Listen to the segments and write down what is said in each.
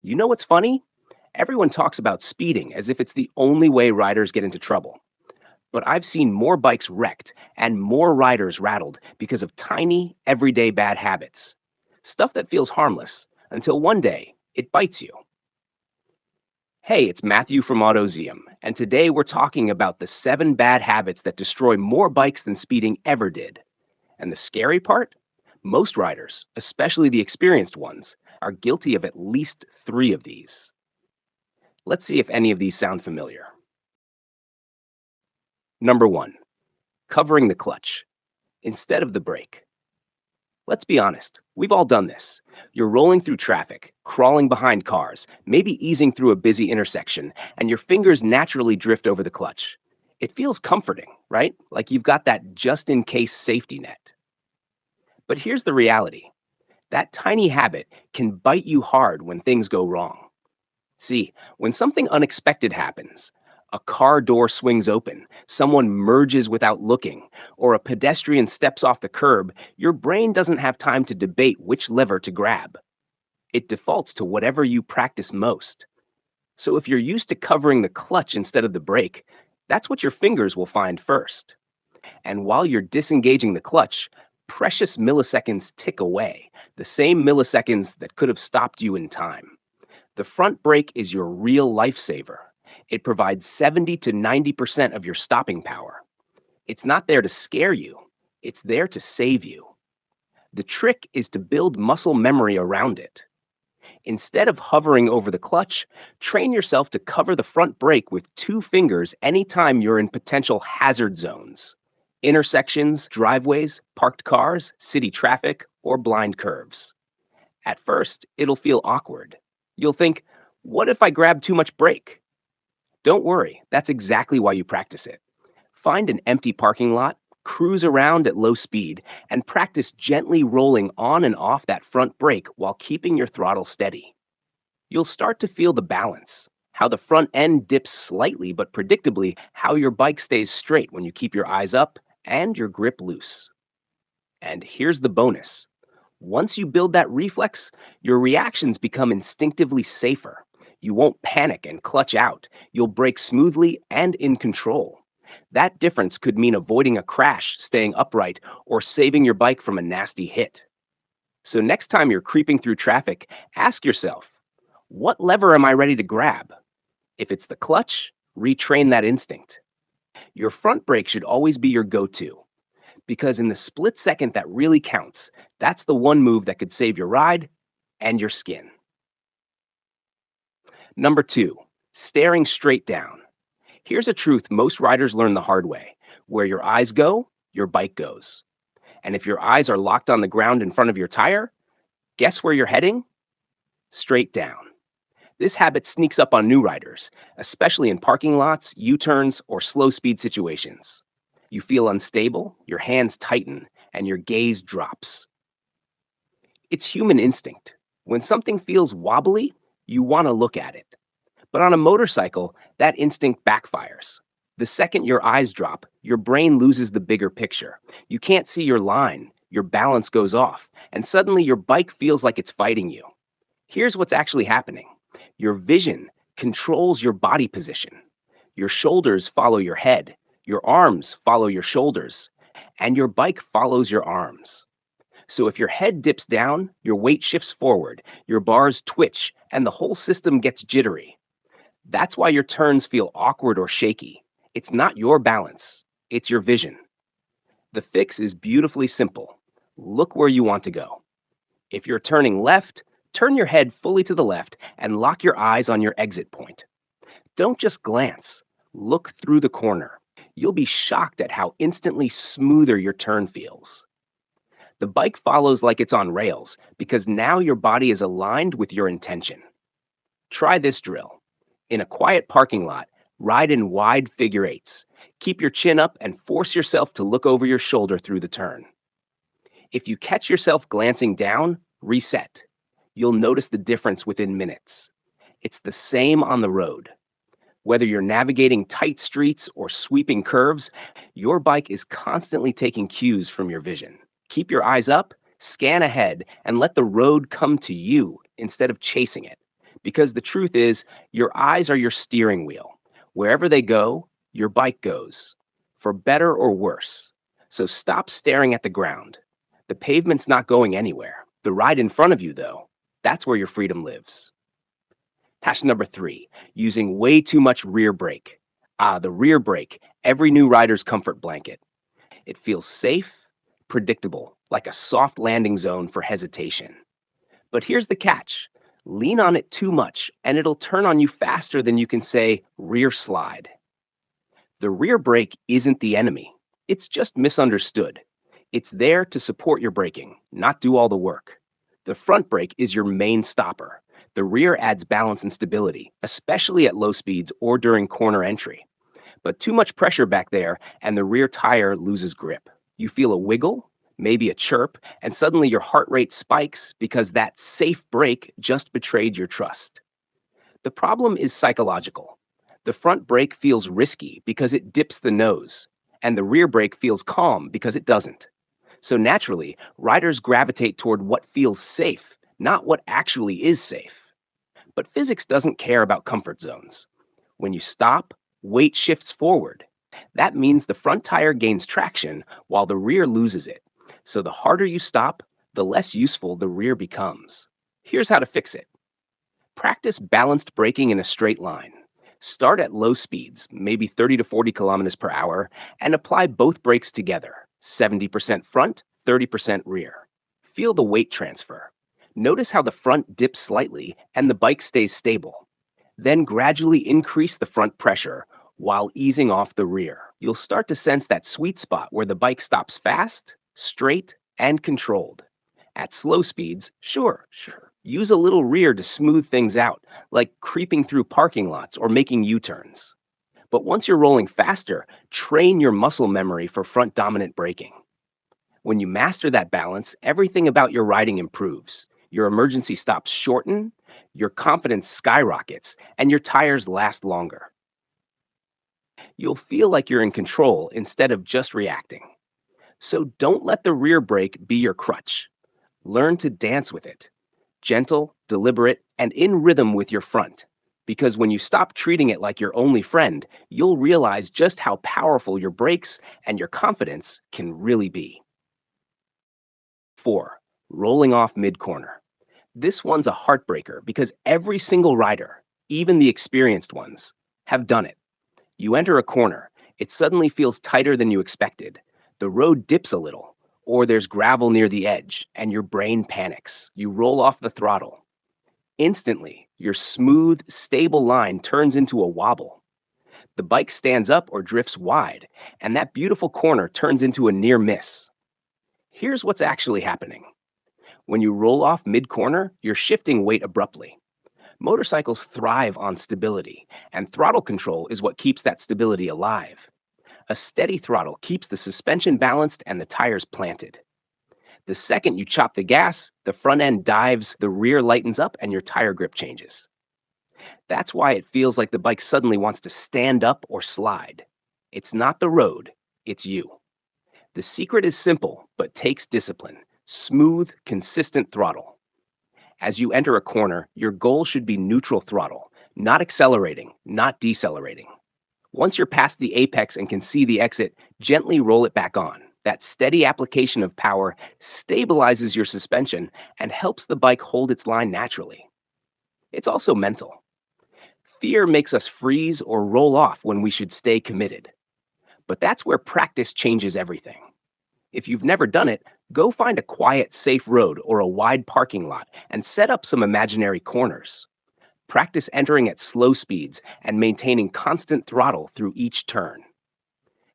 You know what's funny? Everyone talks about speeding as if it's the only way riders get into trouble. But I've seen more bikes wrecked and more riders rattled because of tiny, everyday bad habits. Stuff that feels harmless until one day it bites you. Hey, it's Matthew from Autozium, and today we're talking about the 7 bad habits that destroy more bikes than speeding ever did. And the scary part? Most riders, especially the experienced ones, are guilty of at least 3 of these. Let's see if any of these sound familiar. Number 1, covering the clutch instead of the brake. Let's be honest, we've all done this. You're rolling through traffic, crawling behind cars, maybe easing through a busy intersection, and your fingers naturally drift over the clutch. It feels comforting, right? Like you've got that just in case safety net. But here's the reality, that tiny habit can bite you hard when things go wrong. See, when something unexpected happens, a car door swings open, someone merges without looking, or a pedestrian steps off the curb, your brain doesn't have time to debate which lever to grab. It defaults to whatever you practice most. So if you're used to covering the clutch instead of the brake, that's what your fingers will find first. And while you're disengaging the clutch, precious milliseconds tick away, the same milliseconds that could have stopped you in time. The front brake is your real lifesaver. It provides 70 to 90% of your stopping power. It's not there to scare you, it's there to save you. The trick is to build muscle memory around it. Instead of hovering over the clutch, train yourself to cover the front brake with 2 fingers anytime you're in potential hazard zones. Intersections, driveways, parked cars, city traffic, or blind curves. At first, it'll feel awkward. You'll think, what if I grab too much brake? Don't worry, that's exactly why you practice it. Find an empty parking lot, cruise around at low speed, and practice gently rolling on and off that front brake while keeping your throttle steady. You'll start to feel the balance, how the front end dips slightly but predictably, how your bike stays straight when you keep your eyes up and your grip loose. And here's the bonus. Once you build that reflex, your reactions become instinctively safer. You won't panic and clutch out. You'll brake smoothly and in control. That difference could mean avoiding a crash, staying upright, or saving your bike from a nasty hit. So next time you're creeping through traffic, ask yourself, what lever am I ready to grab? If it's the clutch, retrain that instinct. Your front brake should always be your go-to, because in the split second that really counts, that's the one move that could save your ride and your skin. Number 2, staring straight down. Here's a truth most riders learn the hard way. Where your eyes go, your bike goes. And if your eyes are locked on the ground in front of your tire, guess where you're heading? Straight down. This habit sneaks up on new riders, especially in parking lots, U-turns, or slow speed situations. You feel unstable, your hands tighten, and your gaze drops. It's human instinct. When something feels wobbly, you want to look at it. But on a motorcycle, that instinct backfires. The second your eyes drop, your brain loses the bigger picture. You can't see your line, your balance goes off, and suddenly your bike feels like it's fighting you. Here's what's actually happening. Your vision controls your body position. Your shoulders follow your head, your arms follow your shoulders, and your bike follows your arms. So if your head dips down, your weight shifts forward, your bars twitch, and the whole system gets jittery. That's why your turns feel awkward or shaky. It's not your balance, it's your vision. The fix is beautifully simple. Look where you want to go. If you're turning left, turn your head fully to the left and lock your eyes on your exit point. Don't just glance, look through the corner. You'll be shocked at how instantly smoother your turn feels. The bike follows like it's on rails because now your body is aligned with your intention. Try this drill. In a quiet parking lot, ride in wide figure eights. Keep your chin up and force yourself to look over your shoulder through the turn. If you catch yourself glancing down, reset. You'll notice the difference within minutes. It's the same on the road. Whether you're navigating tight streets or sweeping curves, your bike is constantly taking cues from your vision. Keep your eyes up, scan ahead, and let the road come to you instead of chasing it. Because the truth is, your eyes are your steering wheel. Wherever they go, your bike goes, for better or worse. So stop staring at the ground. The pavement's not going anywhere. The ride in front of you, though, that's where your freedom lives. Passion number three, using way too much rear brake. The rear brake, every new rider's comfort blanket. It feels safe, predictable, like a soft landing zone for hesitation. But here's the catch: lean on it too much, and it'll turn on you faster than you can say rear slide. The rear brake isn't the enemy, it's just misunderstood. It's there to support your braking, not do all the work. The front brake is your main stopper. The rear adds balance and stability, especially at low speeds or during corner entry. But too much pressure back there, and the rear tire loses grip. You feel a wiggle, maybe a chirp, and suddenly your heart rate spikes because that safe brake just betrayed your trust. The problem is psychological. The front brake feels risky because it dips the nose, and the rear brake feels calm because it doesn't. So naturally, riders gravitate toward what feels safe, not what actually is safe. But physics doesn't care about comfort zones. When you stop, weight shifts forward. That means the front tire gains traction while the rear loses it. So the harder you stop, the less useful the rear becomes. Here's how to fix it. Practice balanced braking in a straight line. Start at low speeds, maybe 30 to 40 kilometers per hour, and apply both brakes together, 70% front, 30% rear. Feel the weight transfer. Notice how the front dips slightly and the bike stays stable. Then gradually increase the front pressure while easing off the rear. You'll start to sense that sweet spot where the bike stops fast, straight, and controlled. At slow speeds, sure, use a little rear to smooth things out, like creeping through parking lots or making U-turns. But once you're rolling faster, train your muscle memory for front dominant braking. When you master that balance, everything about your riding improves. Your emergency stops shorten, your confidence skyrockets, and your tires last longer. You'll feel like you're in control instead of just reacting. So don't let the rear brake be your crutch. Learn to dance with it. Gentle, deliberate, and in rhythm with your front. Because when you stop treating it like your only friend, you'll realize just how powerful your brakes and your confidence can really be. 4. Rolling off mid-corner. This one's a heartbreaker because every single rider, even the experienced ones, have done it. You enter a corner, it suddenly feels tighter than you expected. The road dips a little, or there's gravel near the edge, and your brain panics. You roll off the throttle. Instantly, your smooth, stable line turns into a wobble. The bike stands up or drifts wide, and that beautiful corner turns into a near miss. Here's what's actually happening. When you roll off mid-corner, you're shifting weight abruptly. Motorcycles thrive on stability, and throttle control is what keeps that stability alive. A steady throttle keeps the suspension balanced and the tires planted. The second you chop the gas, the front end dives, the rear lightens up, and your tire grip changes. That's why it feels like the bike suddenly wants to stand up or slide. It's not the road, it's you. The secret is simple, but takes discipline. Smooth, consistent throttle. As you enter a corner, your goal should be neutral throttle, not accelerating, not decelerating. Once you're past the apex and can see the exit, gently roll it back on. That steady application of power stabilizes your suspension and helps the bike hold its line naturally. It's also mental. Fear makes us freeze or roll off when we should stay committed. But that's where practice changes everything. If you've never done it, go find a quiet, safe road or a wide parking lot and set up some imaginary corners. Practice entering at slow speeds and maintaining constant throttle through each turn.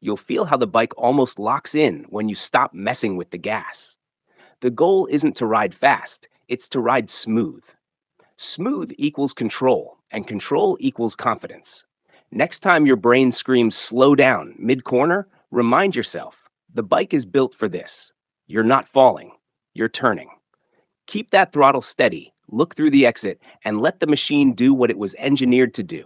You'll feel how the bike almost locks in when you stop messing with the gas. The goal isn't to ride fast, it's to ride smooth. Smooth equals control, and control equals confidence. Next time your brain screams slow down mid-corner, remind yourself, the bike is built for this. You're not falling, you're turning. Keep that throttle steady, look through the exit, and let the machine do what it was engineered to do.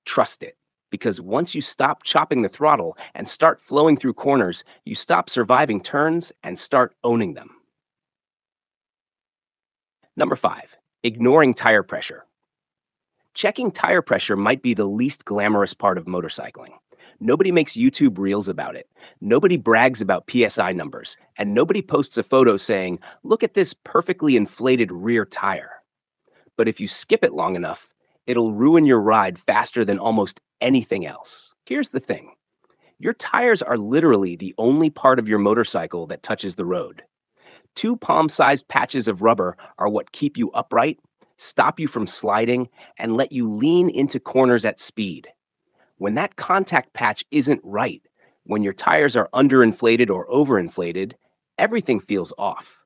Trust it, because once you stop chopping the throttle and start flowing through corners, you stop surviving turns and start owning them. Number 5, ignoring tire pressure. Checking tire pressure might be the least glamorous part of motorcycling. Nobody makes YouTube reels about it. Nobody brags about PSI numbers. And nobody posts a photo saying, look at this perfectly inflated rear tire. But if you skip it long enough, it'll ruin your ride faster than almost anything else. Here's the thing. Your tires are literally the only part of your motorcycle that touches the road. Two palm-sized patches of rubber are what keep you upright, stop you from sliding, and let you lean into corners at speed. When that contact patch isn't right, when your tires are underinflated or overinflated, everything feels off.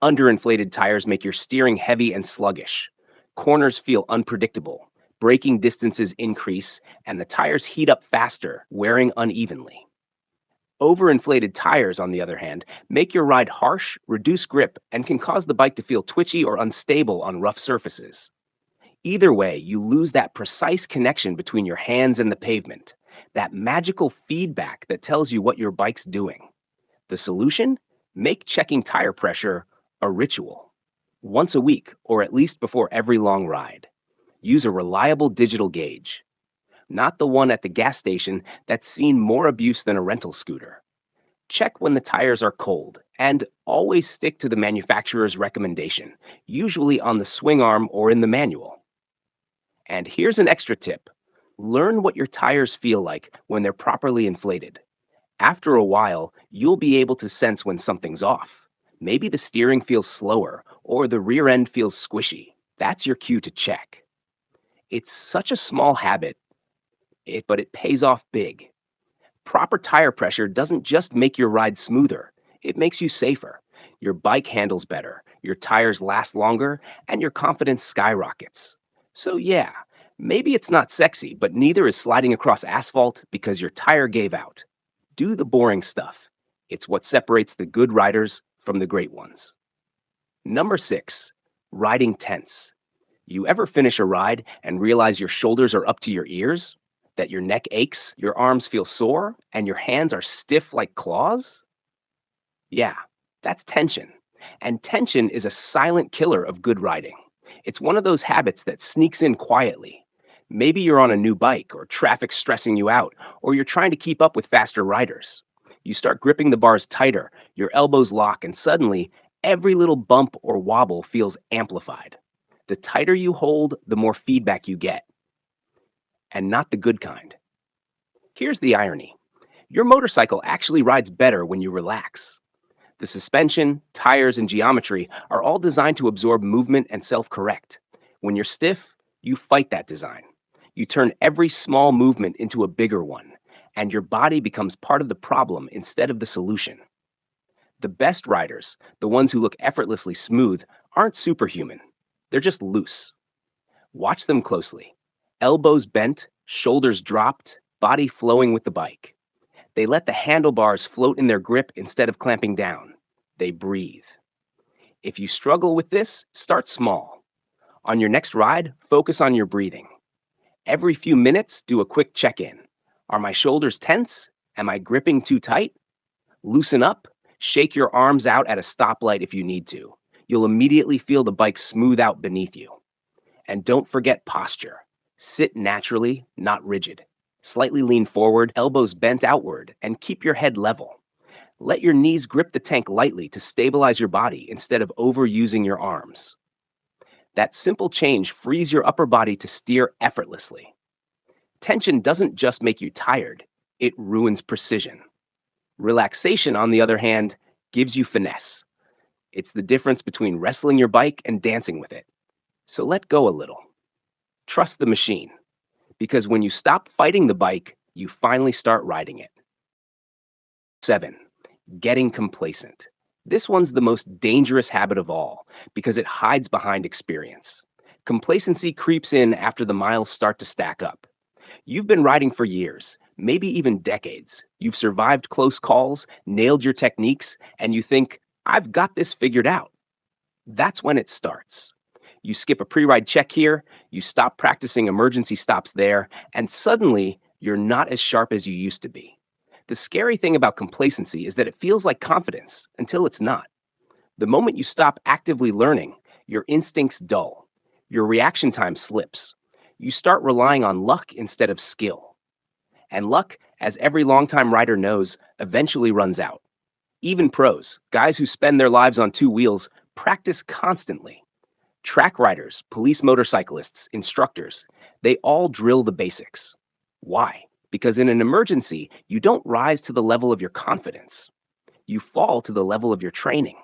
Underinflated tires make your steering heavy and sluggish. Corners feel unpredictable. Braking distances increase, and the tires heat up faster, wearing unevenly. Overinflated tires, on the other hand, make your ride harsh, reduce grip, and can cause the bike to feel twitchy or unstable on rough surfaces. Either way, you lose that precise connection between your hands and the pavement, that magical feedback that tells you what your bike's doing. The solution? Make checking tire pressure a ritual. Once a week, or at least before every long ride. Use a reliable digital gauge, not the one at the gas station that's seen more abuse than a rental scooter. Check when the tires are cold, and always stick to the manufacturer's recommendation, usually on the swing arm or in the manual. And here's an extra tip. Learn what your tires feel like when they're properly inflated. After a while, you'll be able to sense when something's off. Maybe the steering feels slower, or the rear end feels squishy. That's your cue to check. It's such a small habit, but it pays off big. Proper tire pressure doesn't just make your ride smoother, it makes you safer. Your bike handles better, your tires last longer, and your confidence skyrockets. So yeah, maybe it's not sexy, but neither is sliding across asphalt because your tire gave out. Do the boring stuff. It's what separates the good riders from the great ones. Number 6, riding tense. You ever finish a ride and realize your shoulders are up to your ears? That your neck aches, your arms feel sore, and your hands are stiff like claws? Yeah, that's tension. And tension is a silent killer of good riding. It's one of those habits that sneaks in quietly. Maybe you're on a new bike, or traffic's stressing you out, or you're trying to keep up with faster riders. You start gripping the bars tighter, your elbows lock, and suddenly, every little bump or wobble feels amplified. The tighter you hold, the more feedback you get. And not the good kind. Here's the irony. Your motorcycle actually rides better when you relax. The suspension, tires, and geometry are all designed to absorb movement and self-correct. When you're stiff, you fight that design. You turn every small movement into a bigger one, and your body becomes part of the problem instead of the solution. The best riders, the ones who look effortlessly smooth, aren't superhuman. They're just loose. Watch them closely. Elbows bent, shoulders dropped, body flowing with the bike. They let the handlebars float in their grip instead of clamping down. They breathe. If you struggle with this, start small. On your next ride, focus on your breathing. Every few minutes, do a quick check-in. Are my shoulders tense? Am I gripping too tight? Loosen up. Shake your arms out at a stoplight if you need to. You'll immediately feel the bike smooth out beneath you. And don't forget posture. Sit naturally, not rigid. Slightly lean forward, elbows bent outward, and keep your head level. Let your knees grip the tank lightly to stabilize your body instead of overusing your arms. That simple change frees your upper body to steer effortlessly. Tension doesn't just make you tired, it ruins precision. Relaxation, on the other hand, gives you finesse. It's the difference between wrestling your bike and dancing with it. So let go a little. Trust the machine, because when you stop fighting the bike, you finally start riding it. 7. Getting complacent. This one's the most dangerous habit of all because it hides behind experience. Complacency creeps in after the miles start to stack up. You've been riding for years, maybe even decades. You've survived close calls, nailed your techniques, and you think, I've got this figured out. That's when it starts. You skip a pre-ride check here, you stop practicing emergency stops there, and suddenly you're not as sharp as you used to be. The scary thing about complacency is that it feels like confidence until it's not. The moment you stop actively learning, your instincts dull. Your reaction time slips. You start relying on luck instead of skill. And luck, as every longtime rider knows, eventually runs out. Even pros, guys who spend their lives on two wheels, practice constantly. Track riders, police motorcyclists, instructors, they all drill the basics. Why? Because in an emergency, you don't rise to the level of your confidence. You fall to the level of your training.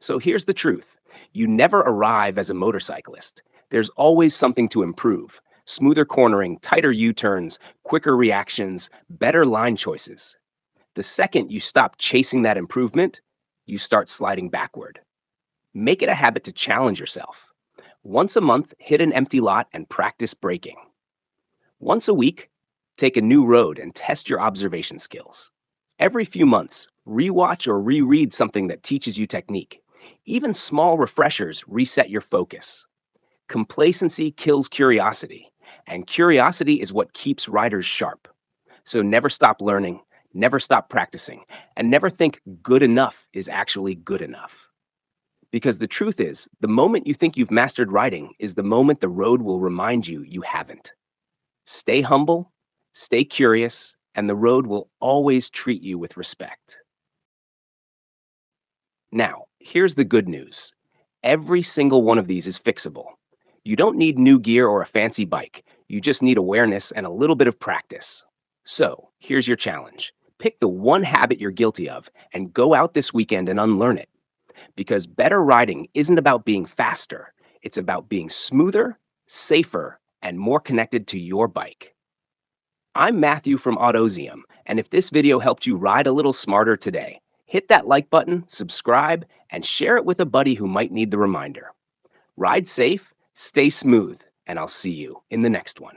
So here's the truth: you never arrive as a motorcyclist. There's always something to improve: smoother cornering, tighter U turns, quicker reactions, better line choices. The second you stop chasing that improvement, you start sliding backward. Make it a habit to challenge yourself. Once a month, hit an empty lot and practice braking. Once a week, take a new road and test your observation skills. Every few months, rewatch or reread something that teaches you technique. Even small refreshers reset your focus. Complacency kills curiosity, and curiosity is what keeps riders sharp. So never stop learning, never stop practicing, and never think good enough is actually good enough. Because the truth is, the moment you think you've mastered riding is the moment the road will remind you you haven't. Stay humble, stay curious, and the road will always treat you with respect. Now, here's the good news: every single one of these is fixable. You don't need new gear or a fancy bike. You just need awareness and a little bit of practice. So, here's your challenge: pick the one habit you're guilty of and go out this weekend and unlearn it. Because better riding isn't about being faster, it's about being smoother, safer, and more connected to your bike. I'm Matthew from Autozium, and if this video helped you ride a little smarter today, hit that like button, subscribe, and share it with a buddy who might need the reminder. Ride safe, stay smooth, and I'll see you in the next one.